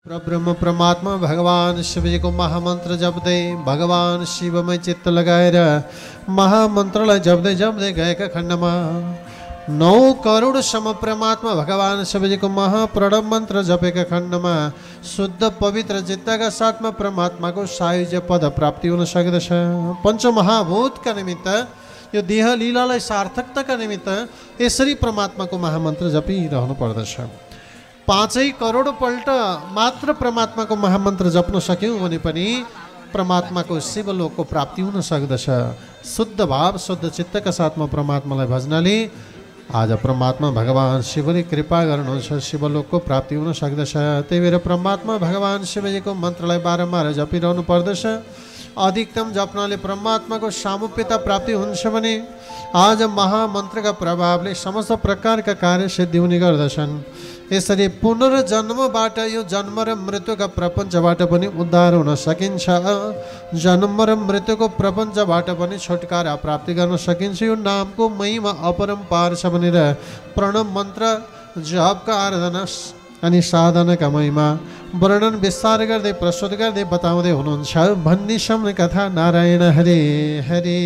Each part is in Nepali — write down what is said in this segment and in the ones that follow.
परब्रह्म परमात्मा भगवान शिव जी को महामंत्र जपते भगवान शिव में चित्त लगाएर महामंत्र जपते गएका खण्डमा 9 करोड़ सम परमात्मा भगवान शिव जी को महाप्रणव मंत्र जपेका खण्डमा शुद्ध पवित्र चित्तका साथमा परमात्मा को सायुज्य पद प्राप्ति हुन सक्दछ। पंचमहाभूतका निमित्त यो देह लीलालाई सार्थकताका निमित्त यसरी परमात्माको महामन्त्र जपिरहनु पर्दछ। 5 करोड़ पल्ट मात्र परमात्माको महामन्त्र जप्न सक्यौं भने पनि परमात्माको शिवलोकको प्राप्ति हुन सक्दछ। शुद्ध भाव शुद्ध चित्तका साथमा परमात्मालाई भजनाले आज परमात्मा भगवान शिवले कृपा गर्नुहुन्छ, शिवलोकको प्राप्ति हुन सक्दछ। त्यही भएर परमात्मा भगवान शिवजीको मन्त्रलाई बारम्बार जपिरहनु पर्दछ। अधिकतम जप्नाले परमात्माको सामुप्यता प्राप्ति हुन्छ भने आज महामन्त्रका प्रभावले समस्त प्रकारका कार्य सिद्धि हुने गर्दछन्। यसरी पुनर्जन्मबाट यो जन्म र मृत्युका प्रपञ्चबाट पनि उद्धार हुन सकिन्छ। जन्म र मृत्युको प्रपञ्चबाट पनि छुटकारा प्राप्ति गर्न सकिन्छ। यो नामको महिमा अपरम्पार छ भनेर प्रणव मन्त्र जपका आराधना अनि साधनाका महिमा वर्णन विस्तार गर्दै प्रस्तुत गर्दै बताउँदै हुनुहुन्छ। भन्ने सम्म कथा नारायण हरे हरे।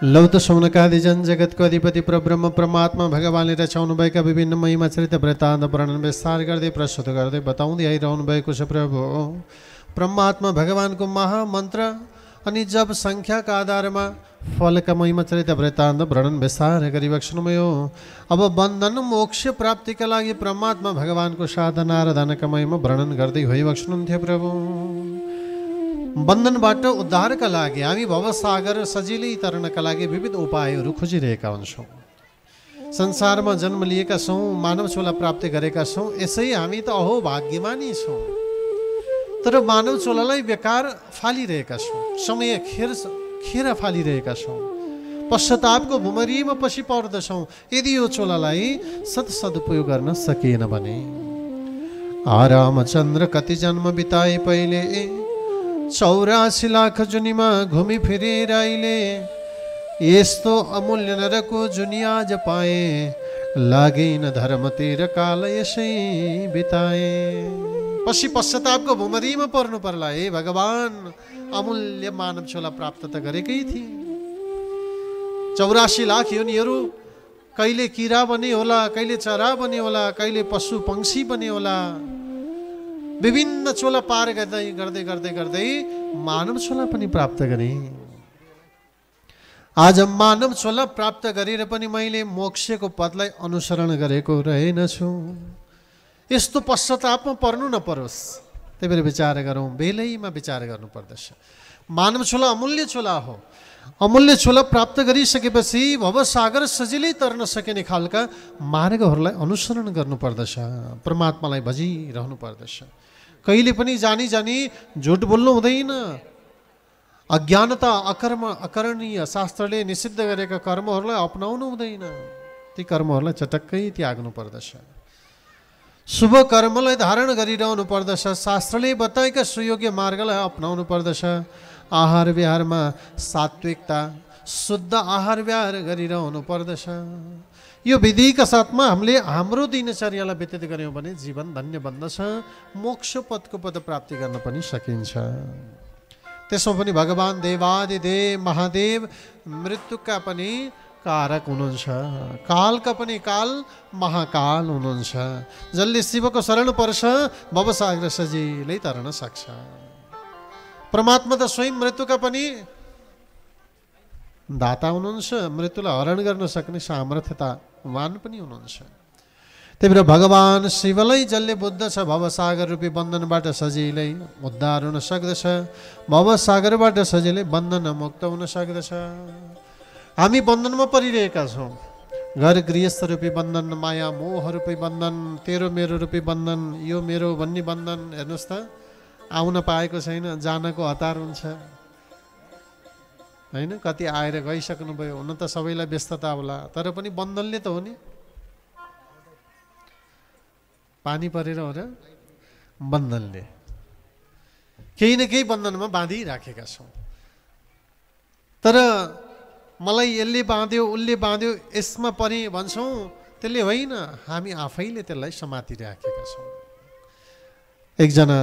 लौत सौनकादि जन जगतको अधिपति परब्रह्म परमात्मा भगवानले रचाउनु भएका विभिन्न महिमा चरित्र वृत्तान्त वर्णन विस्तार गर्दै प्रस्तुत गर्दै बताउँदै आइरहनु भएको छ। प्रभु परमात्मा भगवानको महामन्त्र अनि जप संख्याका आधारमा फलका महिमा चरित्र वृत्तान्त वर्णन विस्तार गरिबक्सनुभयो। अब बन्धन मोक्ष प्राप्तिका लागि परमात्मा भगवानको साधना आराधनाका महिमा वर्णन गर्दै होइबक्सनुहुन्थ्यो। प्रभु बन्धनबाट उद्धारका लागि हामी भवसागर सजिलै तर्नका लागि विविध उपायहरू खोजिरहेका हुन्छौँ। संसारमा जन्म लिएका छौँ, मानव छोला प्राप्त गरेका छौँ, यसै हामी त अहो भाग्यमानी छौँ। तर मानव चोलालाई बेकार फालिरहेका छौँ, समय खेर फालिरहेका छौँ, पश्चातापको भुमरीमा पछि पर्दछौँ। यदि यो चोलालाई सदुपयोग गर्न सकिएन भने रामचन्द्र कति जन्म बिताए पहिले 84 लाख जुनीमा घुमी फिरेर अहिले यस्तो अमूल्य नरको जुनी आज पाए लागेन धर्मतिर काल यसै बिताए। पछि पश्चातापको भुमरीमा पर्नु पर्ला। हे भगवान, अमूल्य मानव छोला प्राप्त त गरेकै थिए। 84 लाख योनिहरू कहिले किरा बने होला, कहिले चरा बने होला, कहिले पशु पंक्षी बने होला। विभिन्न छोला पार गर्दै गर्दै गर्दै गर्दै मानव छोला पनि प्राप्त गरे। आज मानव छोला प्राप्त गरेर पनि मैले मोक्षको पदलाई अनुसरण गरेको रहेनछु। यस्तो पश्चातापमा पर्नु नपरोस्, त्यही भएर विचार गरौँ, बेलैमा विचार गर्नु पर्दछ। मानव छोला अमूल्य छोला हो। अमूल्य छोला प्राप्त गरिसकेपछि भवसागर सजिलै तर्न सकिने खालका मार्गहरूलाई अनुसरण गर्नुपर्दछ। परमात्मालाई भजिरहनु पर्दछ। कहिले पनि जानी जानी झुट बोल्नु हुँदैन। अज्ञानता अकर्म अकरणीय शास्त्रले निषिद्ध गरेका कर्महरूलाई अपनाउनु हुँदैन। ती कर्महरूलाई चटक्कै त्याग्नु पर्दछ। शुभ कर्मलाई धारण गरिरहनु पर्दछ। शास्त्रले बताएका सुयोग्य मार्गलाई अपनाउनु पर्दछ। आहार विहारमा सात्विकता शुद्ध आहार विहार गरिरहनु पर्दछ। यो विधिका साथमा हामीले हाम्रो दिनचर्यालाई व्यतीत गऱ्यौँ भने जीवन धन्य बन्दछ। मोक्ष पदको पद प्राप्ति गर्न पनि सकिन्छ। त्यसमा पनि भगवान देवादिदेव महादेव मृत्युका पनि कारक हुनुहुन्छ। कालका पनि काल महाकाल हुनुहुन्छ। जसले शिवको शरण पर्छ भवसागर सजिलै तर्न सक्छ। परमात्मा त स्वयं मृत्युका पनि दाता हुनुहुन्छ। मृत्युलाई हरण गर्न सक्ने सामर्थ्यतावान पनि हुनुहुन्छ। त्यही भएर भगवान शिवलाई जसले बुद्ध छ भवसागर रूपी बन्धनबाट सजिलै उद्धार हुन सक्दछ। भवसागरबाट सजिलै बन्धन मुक्त हुन सक्दछ। हामी बन्धनमा परिरहेका छौँ। घर गृहस्थ रूपी बन्धन, माया मोह रूपी बन्धन, तेरो मेरो रूपी बन्धन, यो मेरो भन्ने बन्धन। हेर्नुहोस् त, आउन पाएको छैन, जानको हतार हुन्छ होइन। कति आएर गइसक्नुभयो। हुन त सबैलाई व्यस्तता होला, तर पनि बन्धनले त हो नि। पानी परेर हो र, बन्धनले केही न केही बन्धनमा बाँधिराखेका छौँ। तर मलाई यसले बाँध्यो उसले बाँध्यो यसमा परे भन्छौँ, त्यसले होइन, हामी आफैले त्यसलाई समातिराखेका छौँ। एकजना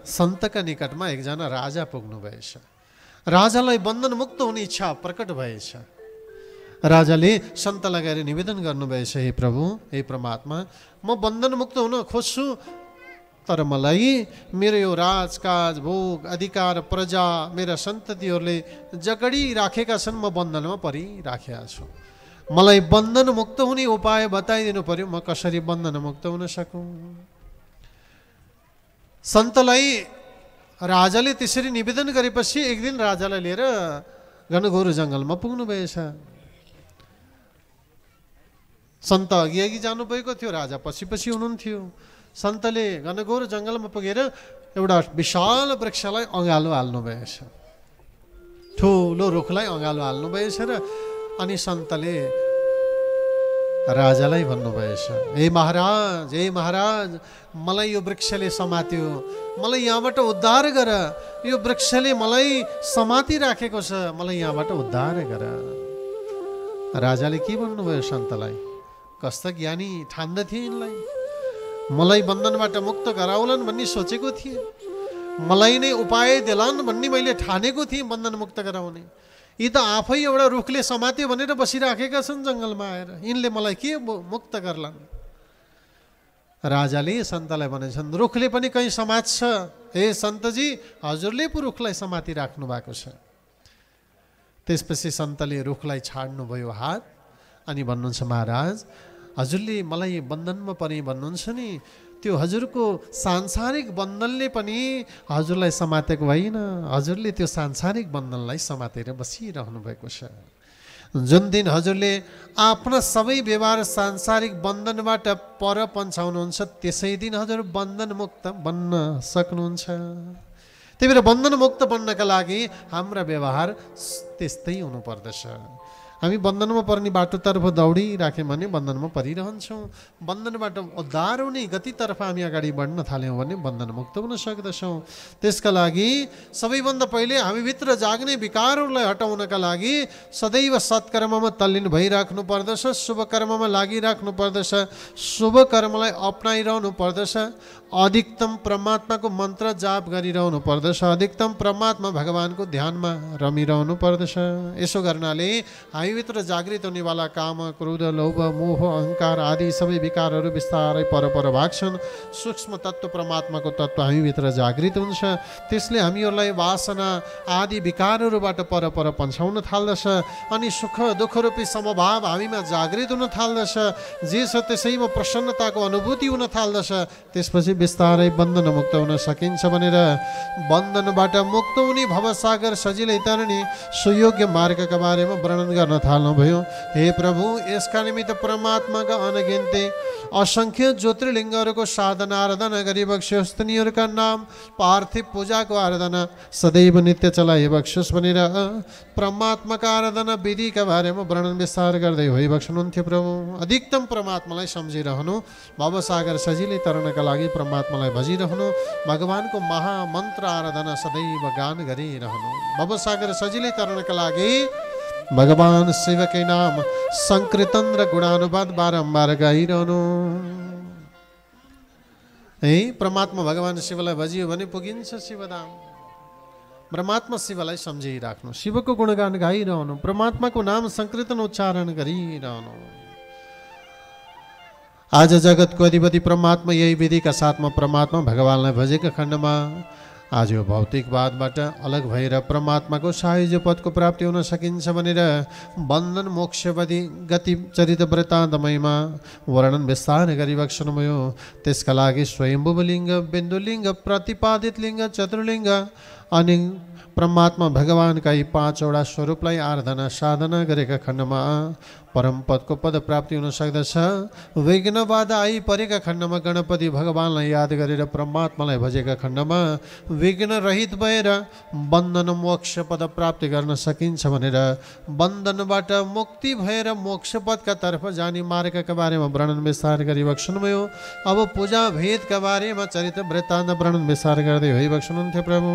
सन्तका निकटमा एकजना राजा पुग्नु भएछ। राजालाई बन्धन मुक्त हुने इच्छा प्रकट भएछ। राजाले सन्तलाई गएर निवेदन गर्नुभएछ, हे प्रभु, हे परमात्मा, म बन्धन मुक्त हुन खोज्छु, तर मलाई मेरो यो राजकाज, भोग, अधिकार, प्रजा, मेरा सन्ततिहरूले जगडी राखेका छन्, म बन्धनमा परिराखेका छु। मलाई बन्धन मुक्त हुने उपाय बताइदिनु पर्यो, म कसरी बन्धन मुक्त हुन सकूँ। सन्तलाई राजाले त्यसरी निवेदन गरेपछि एक दिन राजालाई लिएर घनघोर जङ्गलमा पुग्नु भएछ। सन्त अघि अघि जानुभएको थियो, राजा पछि पछि हुनुहुन्थ्यो। सन्तले घनघोर जङ्गलमा पुगेर एउटा विशाल वृक्षलाई अँगालो हाल्नु भएछ, ठुलो रुखलाई अँगालो हाल्नु भएछ। र अनि सन्तले राजालाई भन्नुभएछ, हे महाराज, हे महाराज, मलाई यो वृक्षले समात्यो, मलाई यहाँबाट उद्धार गर, यो वृक्षले मलाई समातिराखेको छ, मलाई यहाँबाट उद्धार गर। राजाले के भन्नुभयो सन्तलाई? कस्ता ज्ञानी ठान्दथे यिनलाई, मलाई बन्धनबाट मुक्त गराउलान् भन्ने सोचेको थिएँ, मलाई नै उपाय देलान् भन्ने मैले ठानेको थिएँ बन्धन मुक्त गराउने। यी त आफै एउटा रुखले समात्यो भनेर बसिराखेका छन् जङ्गलमा आएर, यिनले मलाई के मुक्त गर्लान्? राजाले सन्तलाई भनेछन्, रुखले पनि कहीँ समात्छ, हे सन्तजी, हजुरले पो रुखलाई समातिराख्नु भएको छ। त्यसपछि सन्तले रुखलाई छाड्नुभयो हात, अनि भन्नुहुन्छ, महाराज, हजुरले मलाई बन्धनमा परे भन्नुहुन्छ नि, त्यो हजुरको सांसारिक बन्धनले पनि हजुरलाई समातेको होइन, हजुरले त्यो सांसारिक बन्धनलाई समातेर बसिरहनु भएको छ। जुन दिन हजुरले आफ्ना सबै व्यवहार सांसारिक बन्धनबाट पर पन्छाउनुहुन्छ, त्यसै दिन हजुर बन्धन मुक्त बन्न सक्नुहुन्छ। त्यही भएर बन्धन मुक्त बन्नका लागि हाम्रा व्यवहार त्यस्तै हुनुपर्दछ। हामी बन्धनमा पर्ने बाटोतर्फ दौडिराख्यौँ भने बन्धनमा परिरहन्छौँ। बन्धनबाट उद्धार हुने गतितर्फ हामी अगाडि बढ्न थाल्यौँ भने बन्धन मुक्त हुन सक्दछौँ। त्यसका लागि सबैभन्दा पहिले हामीभित्र जाग्ने विकारहरूलाई हटाउनका लागि सदैव सत्कर्ममा तल्लीन भइराख्नु पर्दछ, शुभ कर्ममा लागिराख्नु पर्दछ, शुभ कर्मलाई अपनाइरहनु पर्दछ, अधिकतम परमात्माको मन्त्र जाप गरिरहनु पर्दछ, अधिकतम परमात्मा भगवानको ध्यानमा रमिरहनु पर्दछ। यसो गर्नाले हामीभित्र जागृत हुनेवाला काम, क्रोध, लोभ, मोह, अहङ्कार आदि सबै विकारहरू बिस्तारै पर भाग्छन्। सूक्ष्म तत्त्व परमात्माको तत्त्व हामीभित्र जागृत हुन्छ। त्यसले हामीहरूलाई वासना आदि विकारहरूबाट पर पन्छाउन थाल्दछ, अनि सुख दुःख रूपी समभाव हामीमा जागृत हुन थाल्दछ। जे छ त्यसैमा प्रसन्नताको अनुभूति हुन थाल्दछ। त्यसपछि बिस्तारै बन्धन मुक्त हुन सकिन्छ भनेर बन्धनबाट मुक्त हुने भवसागर सजिलै तर्ने सुयोग्य मार्गका बारेमा वर्णन गर्न थाल्नुभयो। हे प्रभु, यसका निमित्त परमात्माका अनगिन्ते असङ्ख्य ज्योतिर्लिङ्गहरूको साधना आराधना गरिबक्स्योस्, तिनीहरूका नाम पार्थिव पूजाको आराधना सदैव नित्य चलाइबक्स्योस् भनेर परमात्माका आराधना विधिका बारेमा वर्णन विस्तार गर्दै होइबक्स्नुहुन्थ्यो। प्रभु, अधिकतम परमात्मालाई सम्झिरहनु, भवसागर सजिलै तर्नका लागि परमात्मालाई भजिरहनु, भगवानको महामन्त्र आराधना सदैव गान गरिरहनु, भवसागर सजिलै तर्नका लागि भगवान शिवकै नाम संकीर्तन र गुणानुवाद बारम्बार गाइरहनु। है परमात्मा भगवान शिवलाई भजियो भने पुगिन्छ शिवधाम। परमात्मा शिवलाई सम्झिराख्नु, शिवको गुणगान गाइरहनु, परमात्माको नाम संकीर्तन उच्चारण गरिरहनु। आज जगतको अधिपति परमात्मा यही विधिका साथमा परमात्मा भगवानलाई भजेका खण्डमा आज यो भौतिकवादबाट अलग भएर परमात्माको सायुज्य पदको प्राप्ति हुन सकिन्छ भनेर बन्धन मोक्षवादी गति चरित वृत्तान्तमयमा वर्णन विस्तार गरिबक्स्नुभयो। त्यसका लागि स्वयम्भुव लिङ्ग, बिन्दुलिङ्ग, प्रतिपादित लिङ्ग, चतुर्लिङ्ग अनि परमात्मा भगवानका यी 5वटा स्वरूपलाई आराधना साधना गरेका खण्डमा परम पदको पद प्राप्ति हुन सक्दछ। विघ्न बाधा आइपरेका खण्डमा गणपति भगवानलाई याद गरेर परमात्मालाई भजेका खण्डमा विघ्न रहित भएर बन्धन मोक्ष पद प्राप्ति गर्न सकिन्छ भनेर बन्धनबाट मुक्ति भएर मोक्ष पदका तर्फ जाने मार्गका बारेमा वर्णन विस्तार गरिबक्स्नुभयो। अब पूजा भेदका बारेमा चरित्र वृत्तान्त वर्णन विस्तार गर्दै होइबक्स्नुहुन्थ्यो। प्रभु,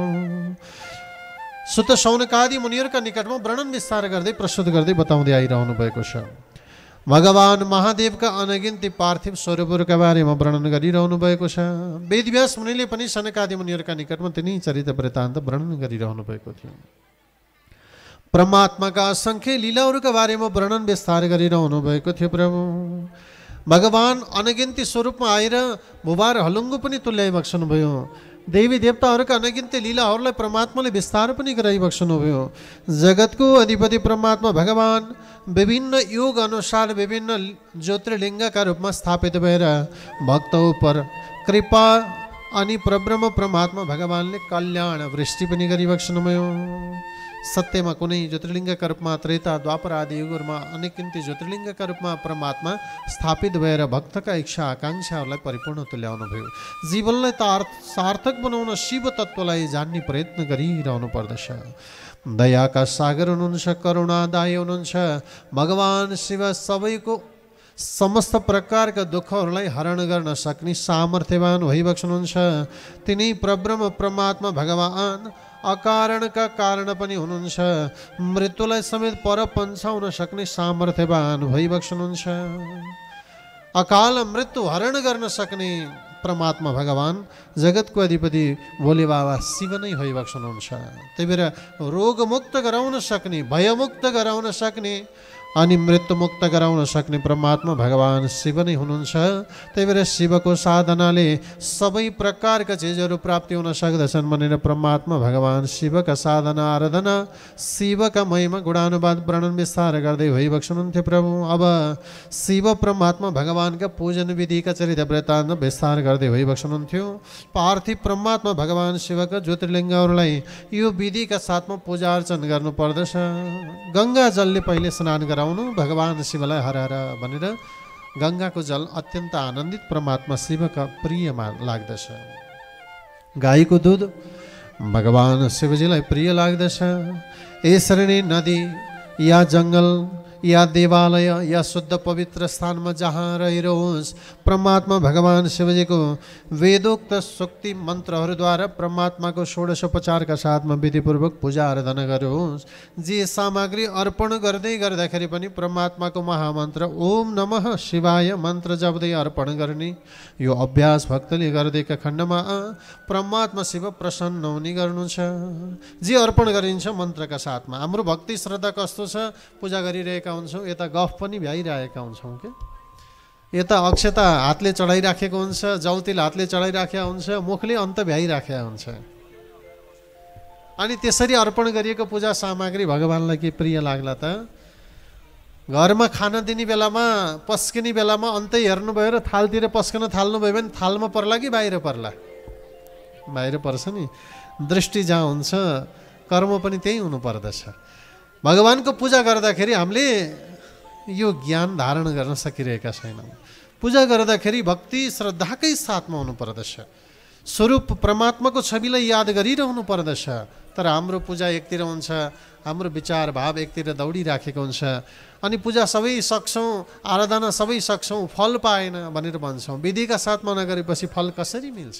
सुत शौनकादि मुनिहरूका निकटमा वर्णन विस्तार गर्दै प्रस्तुत गर्दै बताउँदै आइरहनु भएको छ। भगवान महादेवका अनगिन्ती पार्थिव स्वरूपहरूका बारेमा वर्णन गरिरहनु भएको छ। वेदव्यास मुनिले पनि सनकादि मुनिहरूका निकटमा तिनै चरित्र वृत्तान्त वर्णन गरिरहनु भएको थियो। परमात्माका असङ्ख्य लीलाहरूका बारेमा वर्णन विस्तार गरिरहनु भएको थियो। प्रभु भगवान अनगिन्ती स्वरूपमा आएर भुभार हलुङ्गो पनि तुल्याइ बक्सनुभयो। देवी देवताहरूका अनगिन्ती लीलाहरूलाई परमात्माले विस्तार पनि गराइबक्सनुभयो। जगतको अधिपति परमात्मा भगवान विभिन्न युग अनुसार विभिन्न ज्योतिर्लिङ्गका रूपमा स्थापित भएर भक्त उपर कृपा अनि परब्रह्म परमात्मा भगवानले कल्याण वृष्टि पनि गरिबक्सनुभयो। सत्यमा कुनै ज्योतिर्लिङ्गका रूपमा त्रेता द्वापर आदि युगहरूमा अनेकिन्ती ज्योतिर्लिङ्गका रूपमा परमात्मा स्थापित भएर भक्तका इच्छा आकाङ्क्षाहरूलाई परिपूर्ण तुल्याउनु भयो। जीवनलाई सार्थक बनाउन शिव तत्त्वलाई जान्ने प्रयत्न गरिरहनु पर्दछ। दयाका सागर हुनुहुन्छ, करुणादायी हुनुहुन्छ। भगवान शिव सबैको समस्त प्रकारका दुःखहरूलाई हरण गर्न सक्ने सामर्थ्यवान भइबक्सनुहुन्छ। तिनै परब्रह्म परमात्मा भगवान अकारणका कारण पनि हुनुहुन्छ। मृत्युलाई समेत पर पन्छाउन सक्ने सामर्थ्यवान भइबक्सनुहुन्छ। अकाल मृत्यु हरण गर्न सक्ने परमात्मा भगवान जगतको अधिपति भोले बाबा शिव नै भइबक्सनुहुन्छ। त्यही भएर रोगमुक्त गराउन सक्ने, भयमुक्त गराउन सक्ने अनि मृत्युमुक्त गराउन सक्ने परमात्मा भगवान शिव नै हुनुहुन्छ। त्यही भएर शिवको साधनाले सबै प्रकारका चिजहरू प्राप्ति हुन सक्दछन् भनेर परमात्मा भगवान शिवका साधना आराधना शिवका महिमा गुणानुवाद वर्णन विस्तार गर्दै भइबक्सनुहुन्थ्यो। प्रभु अब शिव परमात्मा भगवानका पूजन विधिका चरित्र वृत्तान्त विस्तार गर्दै भइबक्सनुहुन्थ्यो। पार्थिव परमात्मा भगवान शिवका ज्योतिर्लिङ्गहरूलाई यो विधिका साथमा पूजा अर्चन गर्नुपर्दछ। गङ्गा जलले पहिले स्नान भगवान शिवलाई हर हर भनेर गङ्गाको जल अत्यन्त आनन्दित परमात्मा शिवका प्रियमा लाग्दछ। गाईको दुध भगवान शिवजीलाई प्रिय लाग्दछ। यसरी नै नदी या जङ्गल या देवालय या शुद्ध पवित्र स्थानमा जहाँ रहिरहोस् परमात्मा भगवान शिवजीको वेदोक्त शक्ति मन्त्रहरूद्वारा परमात्माको षोडशोपचारका साथमा विधिपूर्वक पूजा आराधना गरोस्। जे सामग्री अर्पण गर्दै गर्दाखेरि पनि परमात्माको महामन्त्र ओम नमः शिवाय मन्त्र जप्दै अर्पण गर्ने यो अभ्यास भक्तले गर्दैका खण्डमा परमात्मा शिव प्रसन्न हुने गर्नुहुन्छ। जे अर्पण गरिन्छ मन्त्रका साथमा हाम्रो भक्ति श्रद्धा कस्तो छ, पूजा गरिरहेका हुन्छौँ, यता गफ पनि भ्याइरहेका हुन्छौँ के, यता अक्षता हातले चढाइराखेको हुन्छ, जौतिल हातले चढाइराखेका हुन्छ, मुखले अन्त भ्याइराखेका हुन्छ। अनि त्यसरी अर्पण गरिएको पूजा सामग्री भगवानलाई के प्रिय लाग्ला त? घरमा खाना दिने बेलामा पस्किने बेलामा अन्तै हेर्नुभयो र थालतिर पस्कन थाल्नुभयो भने थालमा पर्ला कि बाहिर पर्ला? बाहिर पर्छ नि। दृष्टि जहाँ हुन्छ कर्म पनि त्यही हुनुपर्दछ। भगवानको पूजा गर्दाखेरि हामीले यो ज्ञान धारण गर्न सकिरहेका छैनौँ। पूजा गर्दाखेरि भक्ति श्रद्धाकै साथमा हुनुपर्दछ। स्वरूप परमात्माको छविलाई याद गरिरहनु पर्दछ। तर हाम्रो पूजा एकतिर हुन्छ, हाम्रो विचार भाव एकतिर दौडिराखेको हुन्छ। अनि पूजा सबै सक्छौँ, आराधना सबै सक्छौँ, फल पाएन भनेर भन्छौँ। विधिका साथमा नगरेपछि फल कसरी मिल्छ?